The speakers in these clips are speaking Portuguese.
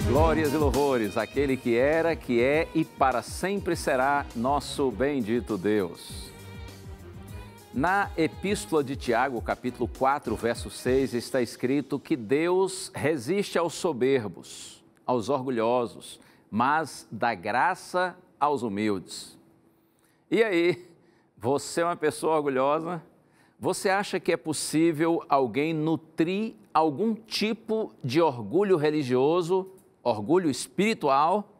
Glórias e louvores àquele que era, que é e para sempre será nosso bendito Deus. Na Epístola de Tiago, capítulo 4, verso 6, está escrito que Deus resiste aos soberbos, aos orgulhosos, mas dá graça aos humildes. E aí, você é uma pessoa orgulhosa? Você acha que é possível alguém nutrir algum tipo de orgulho religioso, orgulho espiritual?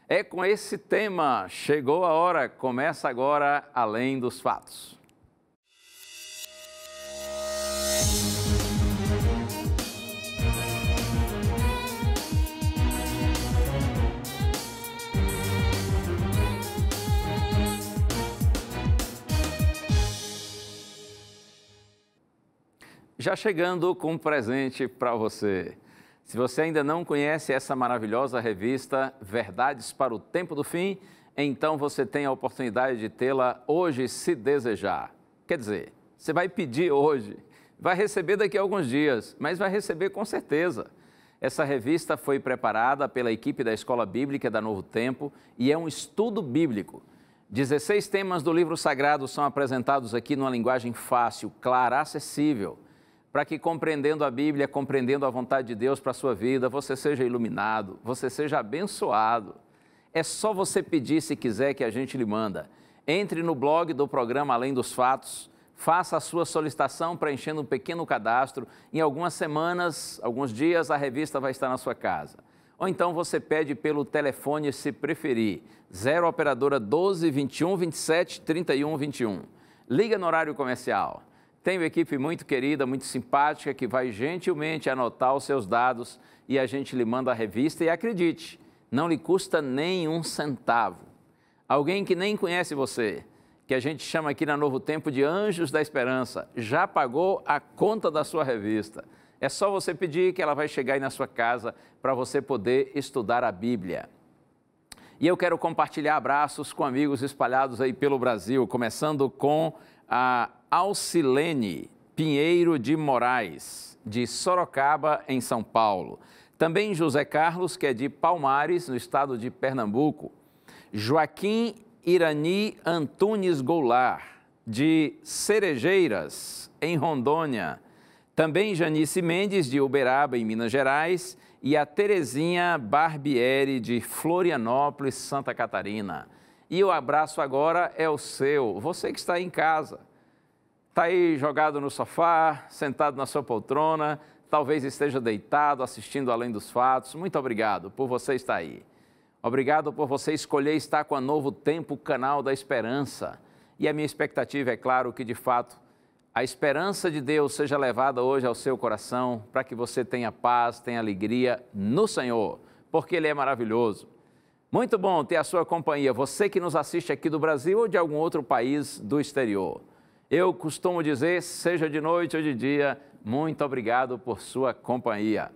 É com esse tema, chegou a hora, começa agora Além dos Fatos. Já chegando com um presente para você. Se você ainda não conhece essa maravilhosa revista Verdades para o Tempo do Fim, então você tem a oportunidade de tê-la hoje, se desejar. Quer dizer, você vai pedir hoje, vai receber daqui a alguns dias, mas vai receber com certeza. Essa revista foi preparada pela equipe da Escola Bíblica da Novo Tempo e é um estudo bíblico. 16 temas do livro sagrado são apresentados aqui numa linguagem fácil, clara, acessível, para que, compreendendo a Bíblia, compreendendo a vontade de Deus para a sua vida, você seja iluminado, você seja abençoado. É só você pedir, se quiser, que a gente lhe manda. Entre no blog do programa Além dos Fatos, faça a sua solicitação preenchendo um pequeno cadastro. Em algumas semanas, alguns dias, a revista vai estar na sua casa. Ou então você pede pelo telefone, se preferir, 0 operadora 12 21 27 31 21. Liga no horário comercial. Tem uma equipe muito querida, muito simpática, que vai gentilmente anotar os seus dados e a gente lhe manda a revista. E acredite, não lhe custa nem um centavo. Alguém que nem conhece você, que a gente chama aqui na Novo Tempo de Anjos da Esperança, já pagou a conta da sua revista. É só você pedir que ela vai chegar aí na sua casa para você poder estudar a Bíblia. E eu quero compartilhar abraços com amigos espalhados aí pelo Brasil, começando com a Alcilene Pinheiro de Moraes, de Sorocaba, em São Paulo. Também José Carlos, que é de Palmares, no estado de Pernambuco. Joaquim Irani Antunes Goulart, de Cerejeiras, em Rondônia. Também Janice Mendes, de Uberaba, em Minas Gerais. E a Terezinha Barbieri, de Florianópolis, Santa Catarina. E o abraço agora é o seu, você que está em casa. Está aí jogado no sofá, sentado na sua poltrona, talvez esteja deitado, assistindo Além dos Fatos. Muito obrigado por você estar aí. Obrigado por você escolher estar com a Novo Tempo, o canal da esperança. E a minha expectativa é, claro, que de fato a esperança de Deus seja levada hoje ao seu coração, para que você tenha paz, tenha alegria no Senhor, porque Ele é maravilhoso. Muito bom ter a sua companhia, você que nos assiste aqui do Brasil ou de algum outro país do exterior. Eu costumo dizer, seja de noite ou de dia, muito obrigado por sua companhia.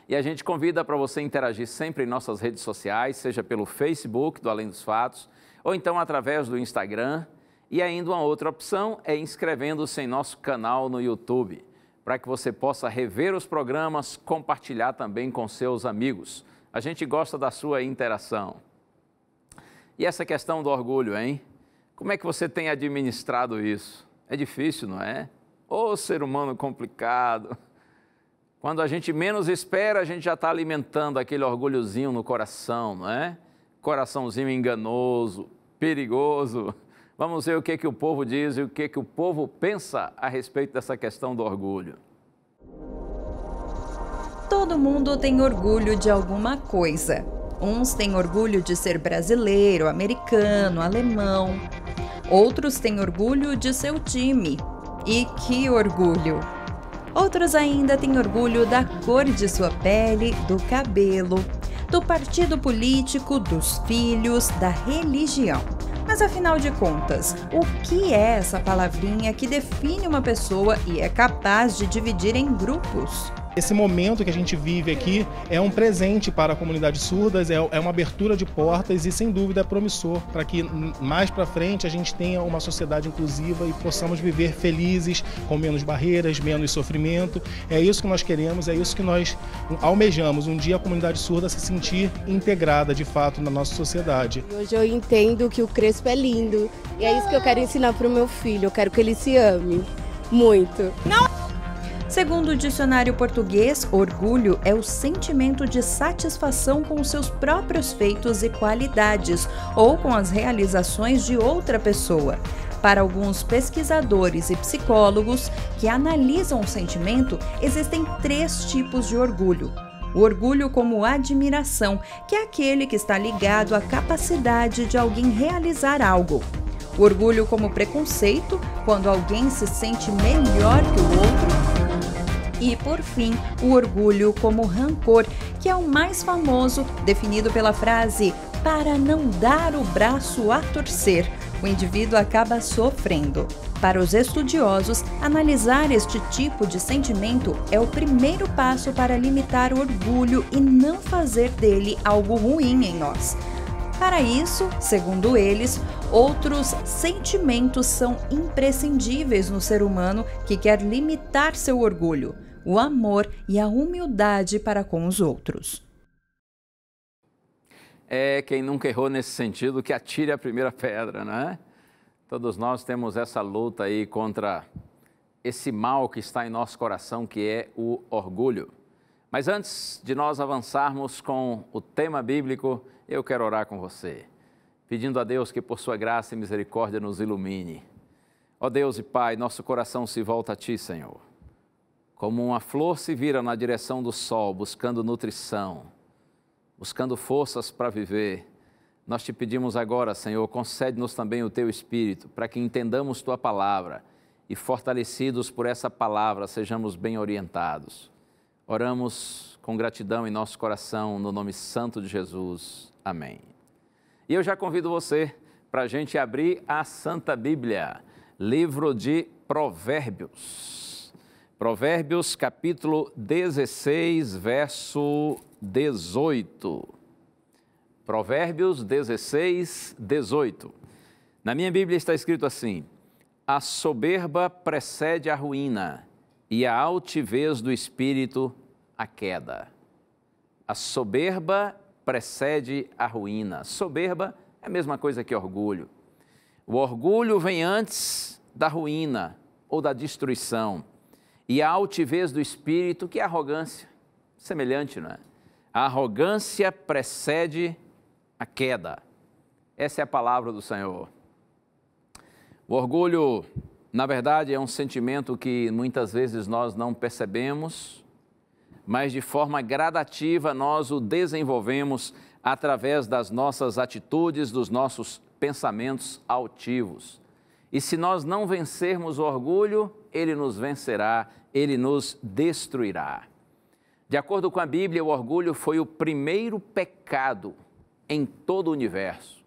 E a gente convida para você interagir sempre em nossas redes sociais, seja pelo Facebook do Além dos Fatos, ou então através do Instagram. E ainda uma outra opção é inscrevendo-se em nosso canal no YouTube, para que você possa rever os programas, compartilhar também com seus amigos. A gente gosta da sua interação. E essa questão do orgulho, hein? Como é que você tem administrado isso? É difícil, não é? Ô, ser humano complicado. Quando a gente menos espera, a gente já está alimentando aquele orgulhozinho no coração, não é? Coraçãozinho enganoso, perigoso. Vamos ver o que o povo diz e o que o povo pensa a respeito dessa questão do orgulho. Todo mundo tem orgulho de alguma coisa. Uns têm orgulho de ser brasileiro, americano, alemão. Outros têm orgulho de seu time. E que orgulho! Outros ainda têm orgulho da cor de sua pele, do cabelo, do partido político, dos filhos, da religião. Mas afinal de contas, o que é essa palavrinha que define uma pessoa e é capaz de dividir em grupos? Esse momento que a gente vive aqui é um presente para a comunidade surdas, é uma abertura de portas e, sem dúvida, é promissor para que mais para frente a gente tenha uma sociedade inclusiva e possamos viver felizes, com menos barreiras, menos sofrimento. É isso que nós queremos, é isso que nós almejamos, um dia a comunidade surda se sentir integrada, de fato, na nossa sociedade. Hoje eu entendo que o Crespo é lindo e é isso que eu quero ensinar para o meu filho, eu quero que ele se ame muito. Segundo o dicionário português, orgulho é o sentimento de satisfação com seus próprios feitos e qualidades ou com as realizações de outra pessoa. Para alguns pesquisadores e psicólogos que analisam o sentimento, existem 3 tipos de orgulho. O orgulho como admiração, que é aquele que está ligado à capacidade de alguém realizar algo. O orgulho como preconceito, quando alguém se sente melhor que o outro. E, por fim, o orgulho como rancor, que é o mais famoso, definido pela frase "para não dar o braço a torcer". O indivíduo acaba sofrendo. Para os estudiosos, analisar este tipo de sentimento é o primeiro passo para limitar o orgulho e não fazer dele algo ruim em nós. Para isso, segundo eles, outros sentimentos são imprescindíveis no ser humano que quer limitar seu orgulho: o amor e a humildade para com os outros. Quem nunca errou nesse sentido, que atire a primeira pedra, né? Todos nós temos essa luta aí contra esse mal que está em nosso coração, que é o orgulho. Mas antes de nós avançarmos com o tema bíblico, eu quero orar com você, pedindo a Deus que por sua graça e misericórdia nos ilumine. Ó Deus e Pai, nosso coração se volta a Ti, Senhor. Como uma flor se vira na direção do sol, buscando nutrição, buscando forças para viver, nós te pedimos agora, Senhor, concede-nos também o Teu Espírito, para que entendamos Tua palavra e, fortalecidos por essa palavra, sejamos bem orientados. Oramos com gratidão em nosso coração, no nome santo de Jesus. Amém. E eu já convido você para a gente abrir a Santa Bíblia, livro de Provérbios. Provérbios, capítulo 16, verso 18. Provérbios 16, 18. Na minha Bíblia está escrito assim: a soberba precede a ruína e a altivez do espírito a queda. A soberba precede a ruína. Soberba é a mesma coisa que orgulho. O orgulho vem antes da ruína ou da destruição. E a altivez do espírito, que é a arrogância. Semelhante, não é? A arrogância precede a queda. Essa é a palavra do Senhor. O orgulho, na verdade, é um sentimento que muitas vezes nós não percebemos, mas de forma gradativa nós o desenvolvemos através das nossas atitudes, dos nossos pensamentos altivos. E se nós não vencermos o orgulho, ele nos vencerá, ele nos destruirá. De acordo com a Bíblia, o orgulho foi o primeiro pecado em todo o universo.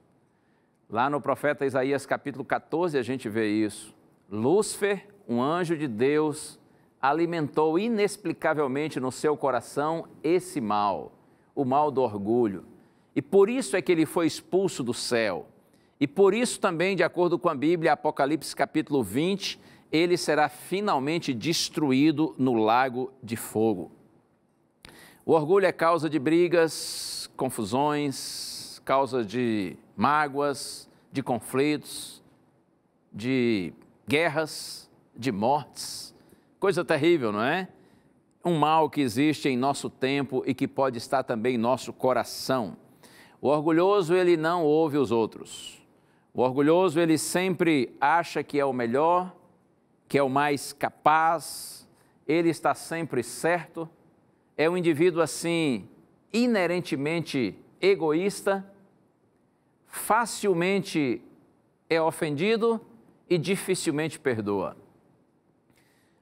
Lá no profeta Isaías capítulo 14 a gente vê isso. Lúcifer, um anjo de Deus, alimentou inexplicavelmente no seu coração esse mal, o mal do orgulho. E por isso é que ele foi expulso do céu. E por isso também, de acordo com a Bíblia, Apocalipse capítulo 20, ele será finalmente destruído no lago de fogo. O orgulho é causa de brigas, confusões, causa de mágoas, de conflitos, de guerras, de mortes. Coisa terrível, não é? Um mal que existe em nosso tempo e que pode estar também em nosso coração. O orgulhoso, ele não ouve os outros. O orgulhoso, ele sempre acha que é o melhor, que é o mais capaz, ele está sempre certo. É um indivíduo assim, inerentemente egoísta, facilmente é ofendido e dificilmente perdoa.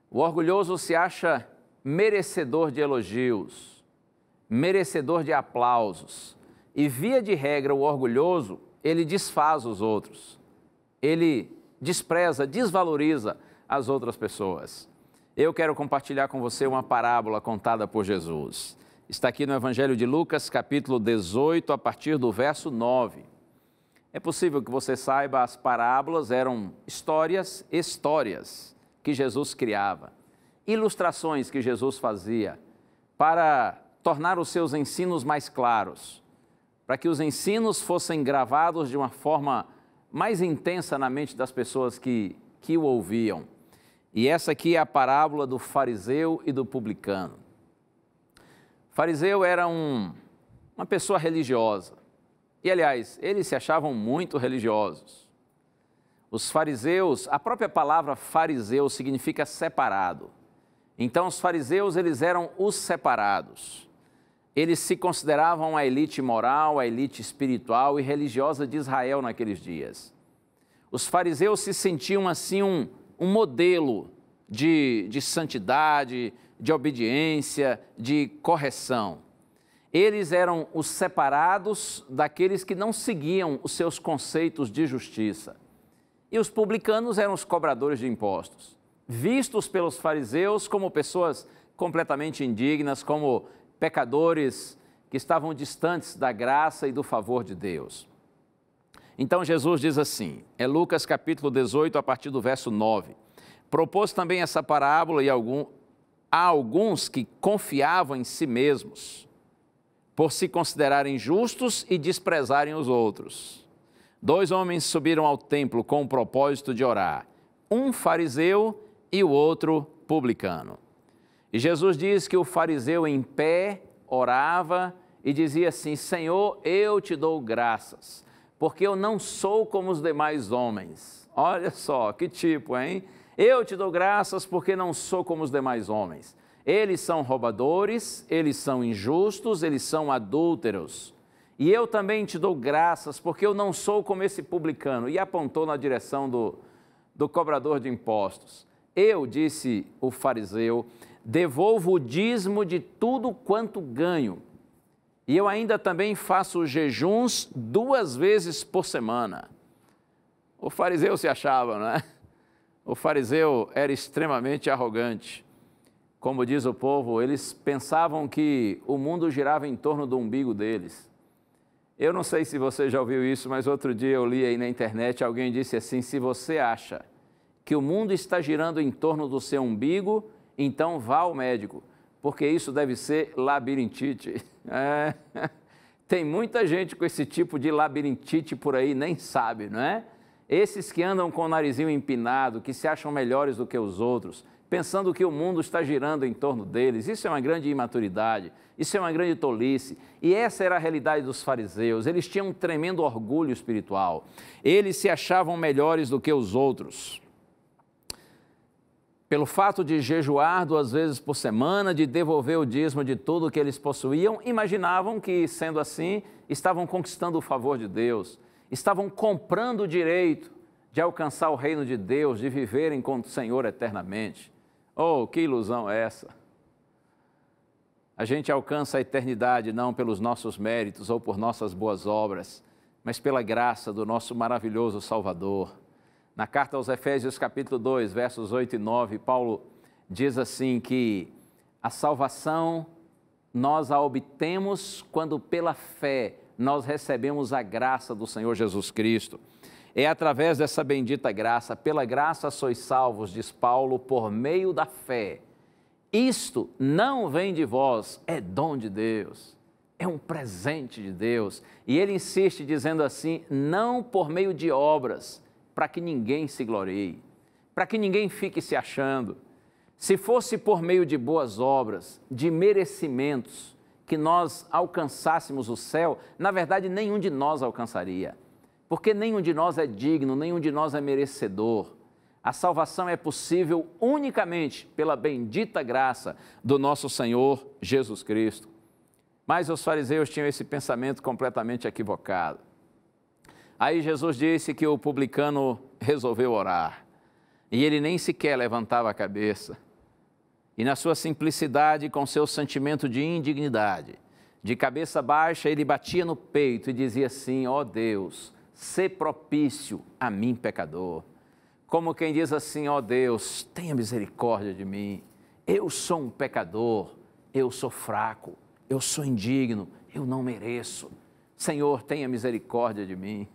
O orgulhoso se acha merecedor de elogios, merecedor de aplausos. E via de regra, o orgulhoso, ele desfaz os outros. Ele despreza, desvaloriza as outras pessoas. eu quero compartilhar com você uma parábola contada por Jesus. Está aqui no Evangelho de Lucas, capítulo 18, a partir do verso 9. É possível que você saiba, as parábolas eram histórias que Jesus criava, ilustrações que Jesus fazia para tornar os seus ensinos mais claros, para que os ensinos fossem gravados de uma forma mais intensa na mente das pessoas que o ouviam. E essa aqui é a parábola do fariseu e do publicano. O fariseu era uma pessoa religiosa. E, aliás, eles se achavam muito religiosos. Os fariseus, a própria palavra fariseu significa separado. Então, os fariseus, eles eram os separados. Eles se consideravam a elite moral, a elite espiritual e religiosa de Israel naqueles dias. Os fariseus se sentiam, assim, um modelo de santidade, de obediência, de correção. Eles eram os separados daqueles que não seguiam os seus conceitos de justiça. E os publicanos eram os cobradores de impostos, vistos pelos fariseus como pessoas completamente indignas, como pecadores que estavam distantes da graça e do favor de Deus. Então Jesus diz assim, é Lucas capítulo 18, a partir do verso 9. Propôs também essa parábola a alguns que confiavam em si mesmos, por se considerarem justos e desprezarem os outros. 2 homens subiram ao templo com o propósito de orar, um fariseu e o outro publicano. E Jesus diz que o fariseu em pé orava e dizia assim, Senhor, eu te dou graças, porque eu não sou como os demais homens. Olha só, que tipo, hein? Eu te dou graças porque não sou como os demais homens. Eles são roubadores, eles são injustos, eles são adúlteros. E eu também te dou graças porque eu não sou como esse publicano. E apontou na direção do cobrador de impostos. Eu, disse o fariseu, devolvo o dízimo de tudo quanto ganho. E eu ainda também faço jejuns 2 vezes por semana. O fariseu se achava, não é? O fariseu era extremamente arrogante. Como diz o povo, eles pensavam que o mundo girava em torno do umbigo deles. Eu não sei se você já ouviu isso, mas outro dia eu li aí na internet, alguém disse assim, se você acha que o mundo está girando em torno do seu umbigo, então vá ao médico, porque isso deve ser labirintite. Tem muita gente com esse tipo de labirintite por aí, nem sabe, não é? Esses que andam com o narizinho empinado, que se acham melhores do que os outros, pensando que o mundo está girando em torno deles. Isso é uma grande imaturidade, isso é uma grande tolice. E essa era a realidade dos fariseus. Eles tinham um tremendo orgulho espiritual. Eles se achavam melhores do que os outros. Pelo fato de jejuar 2 vezes por semana, de devolver o dízimo de tudo que eles possuíam, imaginavam que, sendo assim, estavam conquistando o favor de Deus, estavam comprando o direito de alcançar o reino de Deus, de viverem com o Senhor eternamente. Oh, que ilusão é essa! A gente alcança a eternidade não pelos nossos méritos ou por nossas boas obras, mas pela graça do nosso maravilhoso Salvador. Na carta aos Efésios, capítulo 2, versos 8 e 9, Paulo diz assim que a salvação nós a obtemos quando pela fé nós recebemos a graça do Senhor Jesus Cristo. É através dessa bendita graça, pela graça sois salvos, diz Paulo, por meio da fé. Isto não vem de vós, é dom de Deus, é um presente de Deus. E ele insiste dizendo assim, não por meio de obras, para que ninguém se glorie, para que ninguém fique se achando. Se fosse por meio de boas obras, de merecimentos, que nós alcançássemos o céu, na verdade nenhum de nós alcançaria. Porque nenhum de nós é digno, nenhum de nós é merecedor. A salvação é possível unicamente pela bendita graça do nosso Senhor Jesus Cristo. Mas os fariseus tinham esse pensamento completamente equivocado. Aí Jesus disse que o publicano resolveu orar. E ele nem sequer levantava a cabeça. E na sua simplicidade, com seu sentimento de indignidade, de cabeça baixa, ele batia no peito e dizia assim, ó Deus, sê propício a mim, pecador. Como quem diz assim, ó Deus, tenha misericórdia de mim. Eu sou um pecador, eu sou fraco, eu sou indigno, eu não mereço. Senhor, tenha misericórdia de mim.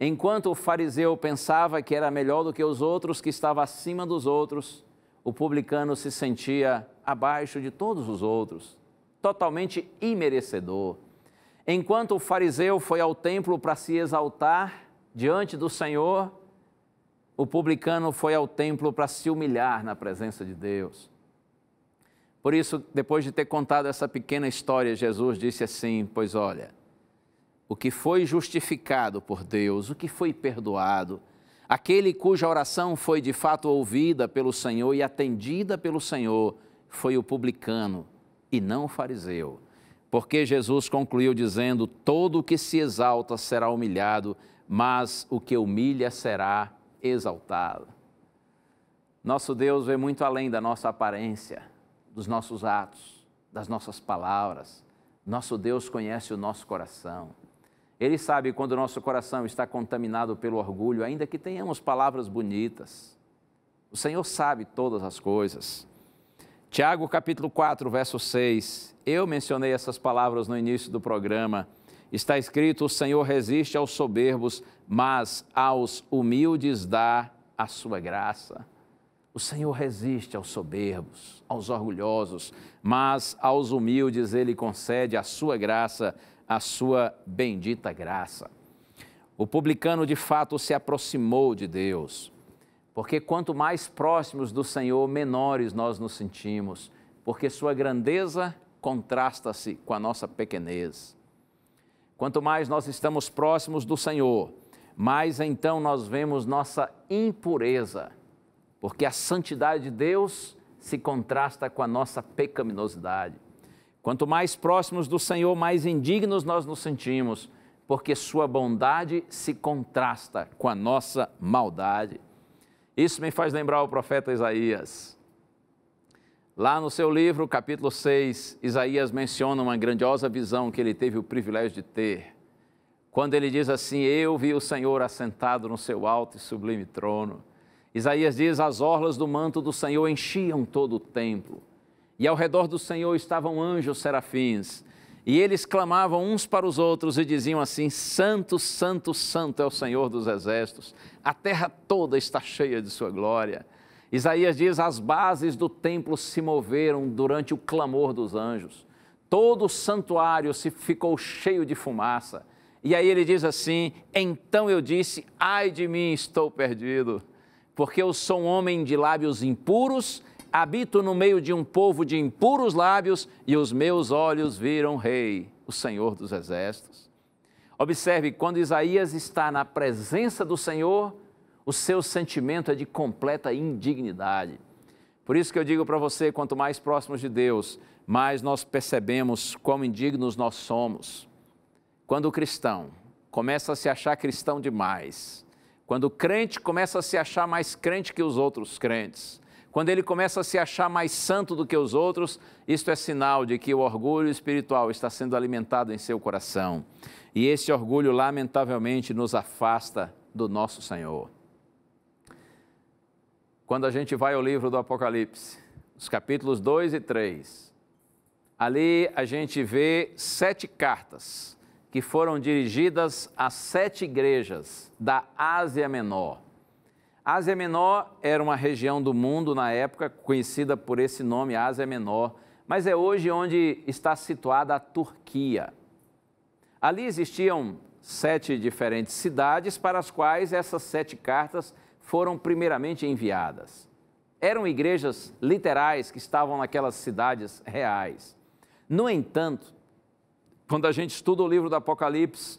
Enquanto o fariseu pensava que era melhor do que os outros, que estava acima dos outros, o publicano se sentia abaixo de todos os outros, totalmente imerecedor. Enquanto o fariseu foi ao templo para se exaltar diante do Senhor, o publicano foi ao templo para se humilhar na presença de Deus. Por isso, depois de ter contado essa pequena história, Jesus disse assim: pois olha, o que foi justificado por Deus, o que foi perdoado, aquele cuja oração foi de fato ouvida pelo Senhor e atendida pelo Senhor, foi o publicano e não o fariseu. Porque Jesus concluiu dizendo: todo o que se exalta será humilhado, mas o que humilha será exaltado. Nosso Deus vê muito além da nossa aparência, dos nossos atos, das nossas palavras. Nosso Deus conhece o nosso coração. Ele sabe quando o nosso coração está contaminado pelo orgulho, ainda que tenhamos palavras bonitas. O Senhor sabe todas as coisas. Tiago capítulo 4, verso 6. Eu mencionei essas palavras no início do programa. Está escrito: o Senhor resiste aos soberbos, mas aos humildes dá a sua graça. O Senhor resiste aos soberbos, aos orgulhosos, mas aos humildes Ele concede a sua graça, a sua bendita graça. O publicano de fato se aproximou de Deus, porque quanto mais próximos do Senhor, menores nós nos sentimos, porque sua grandeza contrasta-se com a nossa pequenez. Quanto mais nós estamos próximos do Senhor, mais então nós vemos nossa impureza, porque a santidade de Deus se contrasta com a nossa pecaminosidade. Quanto mais próximos do Senhor, mais indignos nós nos sentimos, porque sua bondade se contrasta com a nossa maldade. Isso me faz lembrar o profeta Isaías. Lá no seu livro, capítulo 6, Isaías menciona uma grandiosa visão que ele teve o privilégio de ter. Quando ele diz assim: eu vi o Senhor assentado no seu alto e sublime trono. Isaías diz: as orlas do manto do Senhor enchiam todo o templo. E ao redor do Senhor estavam anjos serafins. E eles clamavam uns para os outros e diziam assim: santo, santo, santo é o Senhor dos exércitos. A terra toda está cheia de sua glória. Isaías diz: as bases do templo se moveram durante o clamor dos anjos. Todo o santuário se ficou cheio de fumaça. E aí ele diz assim: então eu disse: ai de mim, estou perdido, porque eu sou um homem de lábios impuros, habito no meio de um povo de impuros lábios, e os meus olhos viram o Rei, o Senhor dos exércitos. Observe, quando Isaías está na presença do Senhor, o seu sentimento é de completa indignidade. Por isso que eu digo para você, quanto mais próximos de Deus, mais nós percebemos quão indignos nós somos. Quando o cristão começa a se achar cristão demais, quando o crente começa a se achar mais crente que os outros crentes, quando ele começa a se achar mais santo do que os outros, isto é sinal de que o orgulho espiritual está sendo alimentado em seu coração. E esse orgulho, lamentavelmente, nos afasta do nosso Senhor. Quando a gente vai ao livro do Apocalipse, os capítulos 2 e 3, ali a gente vê 7 cartas que foram dirigidas a 7 igrejas da Ásia Menor. A Ásia Menor era uma região do mundo na época conhecida por esse nome, Ásia Menor, mas é hoje onde está situada a Turquia. Ali existiam 7 diferentes cidades para as quais essas 7 cartas foram primeiramente enviadas. Eram igrejas literais que estavam naquelas cidades reais. No entanto, quando a gente estuda o livro do Apocalipse,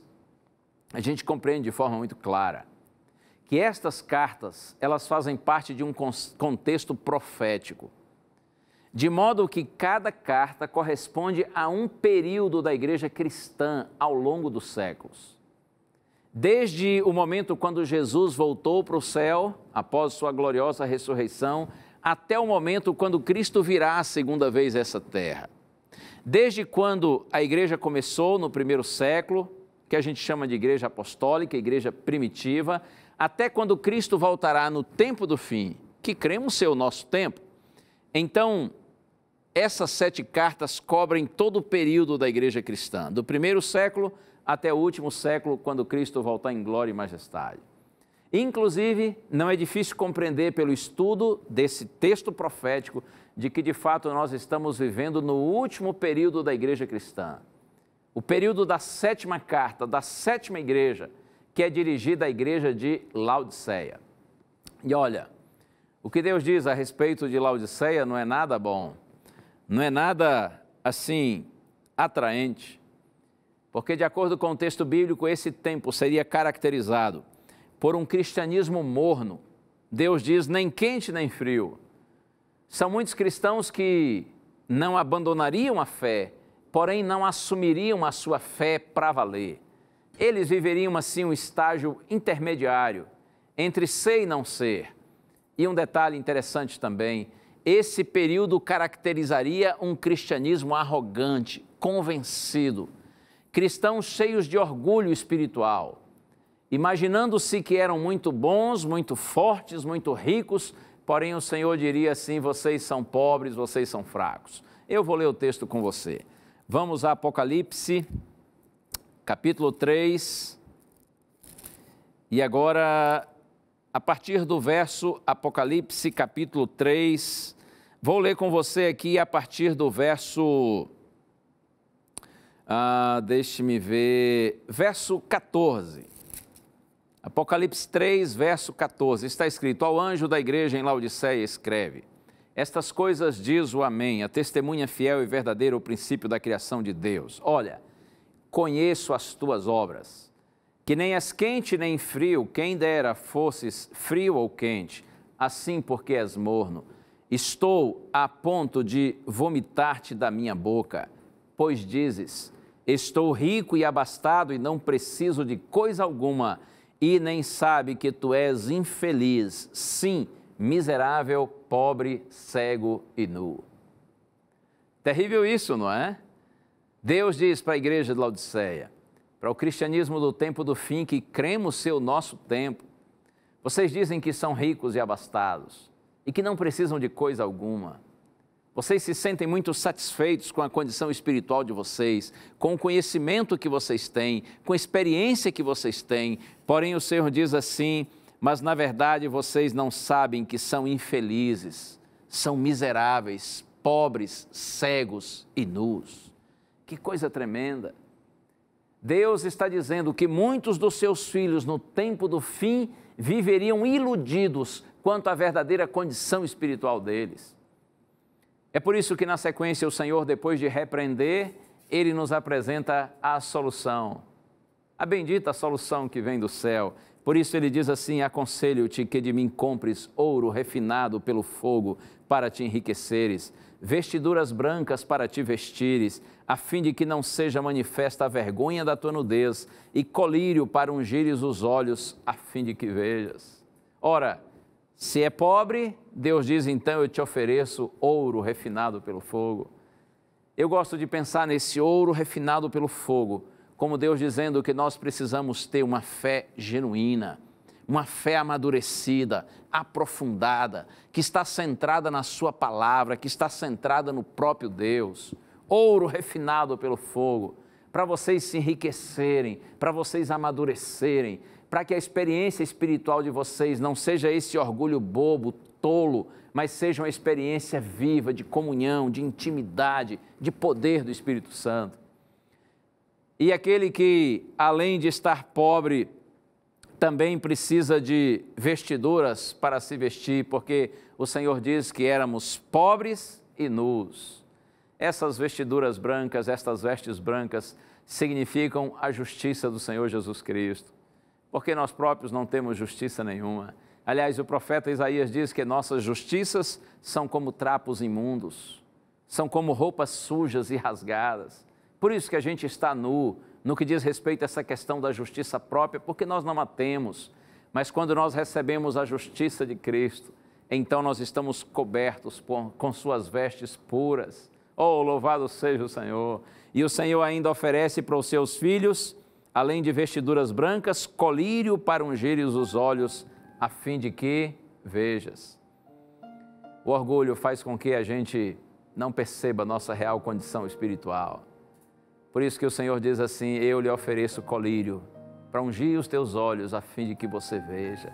a gente compreende de forma muito clara que estas cartas, elas fazem parte de um contexto profético, de modo que cada carta corresponde a um período da igreja cristã ao longo dos séculos. Desde o momento quando Jesus voltou para o céu, após sua gloriosa ressurreição, até o momento quando Cristo virá a segunda vez a essa terra. Desde quando a igreja começou no primeiro século, que a gente chama de igreja apostólica, igreja primitiva, até quando Cristo voltará no tempo do fim, que cremos ser o nosso tempo. Então, essas 7 cartas cobrem todo o período da igreja cristã, do primeiro século até o último século, quando Cristo voltar em glória e majestade. Inclusive, não é difícil compreender pelo estudo desse texto profético de que, de fato, nós estamos vivendo no último período da igreja cristã. O período da 7ª carta, da 7ª igreja, que é dirigida à igreja de Laodiceia. E olha, o que Deus diz a respeito de Laodiceia não é nada bom, não é nada, assim, atraente, porque, de acordo com o texto bíblico, esse tempo seria caracterizado por um cristianismo morno. Deus diz, nem quente nem frio. São muitos cristãos que não abandonariam a fé, porém não assumiriam a sua fé para valer. Eles viveriam assim um estágio intermediário entre ser e não ser. E um detalhe interessante também, esse período caracterizaria um cristianismo arrogante, convencido, cristãos cheios de orgulho espiritual, imaginando-se que eram muito bons, muito fortes, muito ricos, porém o Senhor diria assim, vocês são pobres, vocês são fracos. Eu vou ler o texto com você. Vamos a Apocalipse, capítulo 3, e agora, a partir do verso Apocalipse, capítulo 3, vou ler com você aqui a partir do verso, deixe-me ver, verso 14. Apocalipse 3, verso 14, está escrito, ao anjo da igreja em Laodiceia escreve, estas coisas diz o Amém, a testemunha fiel e verdadeira, o princípio da criação de Deus. Olha, conheço as tuas obras, que nem és quente nem frio, quem dera fosses frio ou quente, assim porque és morno. Estou a ponto de vomitar-te da minha boca, pois dizes, estou rico e abastado e não preciso de coisa alguma, e nem sabe que tu és infeliz, sim, miserável, pobre, cego e nu. Terrível isso, não é? Deus diz para a igreja de Laodiceia, para o cristianismo do tempo do fim, que cremos ser o nosso tempo. Vocês dizem que são ricos e abastados e que não precisam de coisa alguma. Vocês se sentem muito satisfeitos com a condição espiritual de vocês, com o conhecimento que vocês têm, com a experiência que vocês têm. Porém, o Senhor diz assim, mas na verdade vocês não sabem que são infelizes, são miseráveis, pobres, cegos e nus. Que coisa tremenda! Deus está dizendo que muitos dos seus filhos no tempo do fim viveriam iludidos quanto à verdadeira condição espiritual deles. É por isso que na sequência o Senhor, depois de repreender, Ele nos apresenta a solução, a bendita solução que vem do céu. Por isso Ele diz assim, aconselho-te que de mim compres ouro refinado pelo fogo para te enriqueceres, vestiduras brancas para te vestires, a fim de que não seja manifesta a vergonha da tua nudez, e colírio para ungires os olhos, a fim de que vejas. Ora, se é pobre, Deus diz, então eu te ofereço ouro refinado pelo fogo. Eu gosto de pensar nesse ouro refinado pelo fogo, como Deus dizendo que nós precisamos ter uma fé genuína, uma fé amadurecida, aprofundada, que está centrada na sua palavra, que está centrada no próprio Deus. Ouro refinado pelo fogo, para vocês se enriquecerem, para vocês amadurecerem, para que a experiência espiritual de vocês não seja esse orgulho bobo, tolo, mas seja uma experiência viva de comunhão, de intimidade, de poder do Espírito Santo. E aquele que, além de estar pobre, também precisa de vestiduras para se vestir, porque o Senhor diz que éramos pobres e nus. Essas vestiduras brancas, estas vestes brancas, significam a justiça do Senhor Jesus Cristo, porque nós próprios não temos justiça nenhuma. Aliás, o profeta Isaías diz que nossas justiças são como trapos imundos, são como roupas sujas e rasgadas. Por isso que a gente está nu, no que diz respeito a essa questão da justiça própria, porque nós não a temos. Mas quando nós recebemos a justiça de Cristo, então nós estamos cobertos com suas vestes puras. Oh, louvado seja o Senhor! E o Senhor ainda oferece para os seus filhos, além de vestiduras brancas, colírio para ungires os olhos, a fim de que vejas. O orgulho faz com que a gente não perceba nossa real condição espiritual. Por isso que o Senhor diz assim: eu lhe ofereço colírio para ungir os teus olhos a fim de que você veja.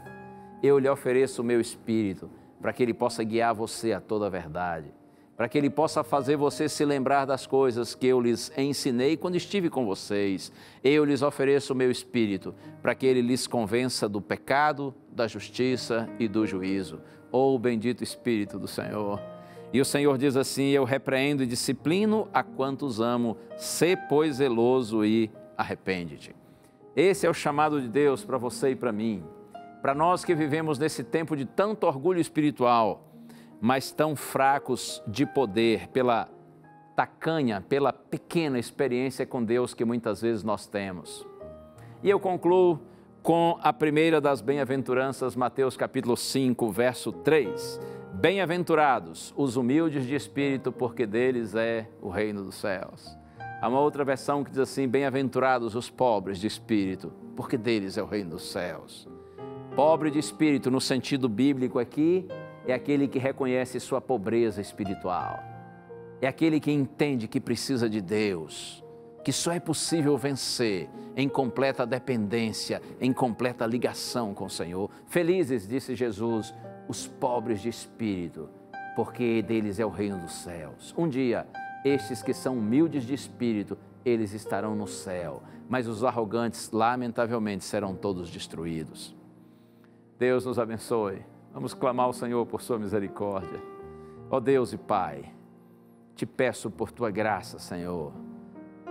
Eu lhe ofereço o meu Espírito para que Ele possa guiar você a toda a verdade, para que Ele possa fazer você se lembrar das coisas que eu lhes ensinei quando estive com vocês. Eu lhes ofereço o meu Espírito para que Ele lhes convença do pecado, da justiça e do juízo. Oh, bendito Espírito do Senhor! E o Senhor diz assim: eu repreendo e disciplino a quantos amo, sê, pois, zeloso e arrepende-te. Esse é o chamado de Deus para você e para mim, para nós que vivemos nesse tempo de tanto orgulho espiritual, mas tão fracos de poder pela tacanha, pela pequena experiência com Deus que muitas vezes nós temos. E eu concluo com a primeira das bem-aventuranças, Mateus capítulo 5, verso 3. Bem-aventurados os humildes de espírito, porque deles é o reino dos céus. Há uma outra versão que diz assim: bem-aventurados os pobres de espírito, porque deles é o reino dos céus. Pobre de espírito, no sentido bíblico aqui, é aquele que reconhece sua pobreza espiritual. É aquele que entende que precisa de Deus, que só é possível vencer em completa dependência, em completa ligação com o Senhor. Felizes, disse Jesus, os pobres de espírito, porque deles é o reino dos céus. Um dia, estes que são humildes de espírito, eles estarão no céu, mas os arrogantes, lamentavelmente, serão todos destruídos. Deus nos abençoe. Vamos clamar ao Senhor por sua misericórdia. Ó Deus e Pai, te peço por tua graça, Senhor,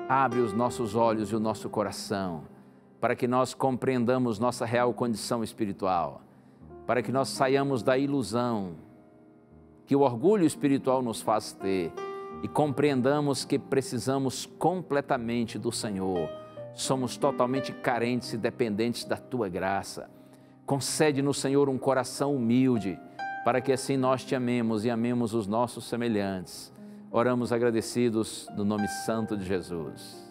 abre os nossos olhos e o nosso coração, para que nós compreendamos nossa real condição espiritual, para que nós saiamos da ilusão que o orgulho espiritual nos faz ter e compreendamos que precisamos completamente do Senhor. Somos totalmente carentes e dependentes da tua graça. Concede-nos, Senhor, um coração humilde, para que assim nós te amemos e amemos os nossos semelhantes. Oramos agradecidos no nome santo de Jesus.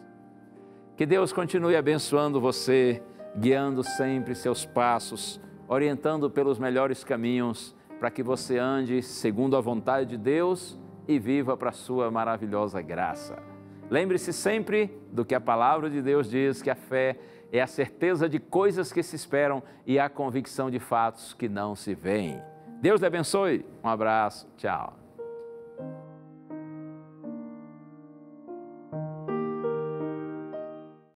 Que Deus continue abençoando você, guiando sempre seus passos, orientando pelos melhores caminhos, para que você ande segundo a vontade de Deus e viva para a sua maravilhosa graça. Lembre-se sempre do que a palavra de Deus diz, que a fé é a certeza de coisas que se esperam e a convicção de fatos que não se veem. Deus lhe abençoe. Um abraço. Tchau.